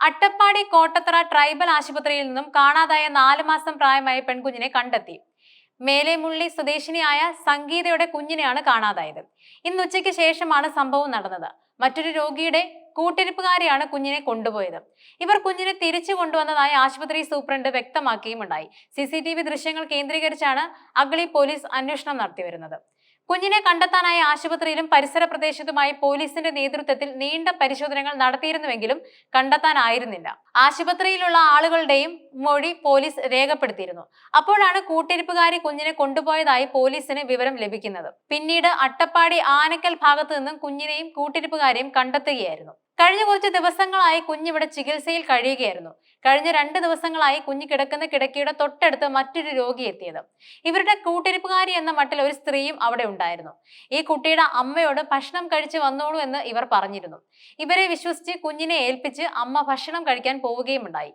Attappadi Kottathara tribal ആശുപത്രിയിൽ നിന്നും കാണാതായ 4 മാസം പ്രായമായ പെൺകുഞ്ഞിനെ കണ്ടെത്തി. മേലെമുള്ളി സ്വദേശിനിയായ സംഗീതയുടെ കുഞ്ഞിനെയാണ് കാണാതായത്. ഇന്ന് ഉച്ചയ്ക്ക് ശേഷമാണ് സംഭവം നടന്നത്. മറ്റൊരു രോഗിയുടെ കൂട്ടിരിപ്പുകാരെയാണ് കുഞ്ഞിനെ കൊണ്ടുപോയത്. ഇവർ കുഞ്ഞിനെ തിരിച്ചു കൊണ്ടുവന്നതായി ആശുപത്രി സൂപ്രണ്ട് വ്യക്തമാക്കുകയുമുണ്ടായി. CCTV ദൃശ്യങ്ങൾ കേന്ദ്രീകരിച്ചാണ് അഗളി പോലീസ് അന്വേഷണം നടത്തിവരുന്നത്. കുഞ്ഞിനെ കണ്ടെത്താനായി ആശുപത്രിയിലും പരിസര പ്രദേശത്തുമായി പോലീസിന്റെ നേതൃത്വത്തിൽ നീണ്ട പരിശോധനകൾ നടത്തിയിരുന്നുവെങ്കിലും കണ്ടെത്താനായിരുന്നില്ല. ആശുപത്രിയിലുള്ള ആളുകളുടെയും മൊഴി പോലീസ് രേഖപ്പെടുത്തിയിരുന്നു. അപ്പോഴാണ് കൂട്ടിരിപ്പുകാരി കുഞ്ഞിനെ കൊണ്ടുപോയതായി പോലീസിന് വിവരം ലഭിക്കുന്നത്. പിന്നീട് അട്ടപ്പാടി ആനക്കൽ ഭാഗത്തു നിന്നും കുഞ്ഞിനെയും കൂട്ടിരിപ്പുകാരെയും കണ്ടെത്തുകയായിരുന്നു. കഴിഞ്ഞ കുറച്ച് ദിവസങ്ങളായി കുഞ്ഞിവിടെ ചികിത്സയിൽ കഴിയുകയായിരുന്നു. കഴിഞ്ഞ 2 ദിവസങ്ങളായി കുഞ്ഞ് കിടക്കുന്ന കിടക്കയുടെ തൊട്ടടുത്ത് മറ്റൊരു രോഗി എത്തിയത്. ഇവരുടെ കൂട്ടിരിപ്പുകാരി എന്ന മട്ടിൽ ഒരു സ്ത്രീയും അവിടെ ഉണ്ടായിരുന്നു. ഈ കുട്ടിയുടെ അമ്മയോട് ഭക്ഷണം കഴിച്ച് വന്നോളൂ എന്ന് ഇവർ പറഞ്ഞിരുന്നു. ഇവരെ വിശ്വസിച്ച് കുഞ്ഞിനെ ഏൽപ്പിച്ച് അമ്മ ഭക്ഷണം കഴിക്കാൻ പോവുകയുമുണ്ടായി.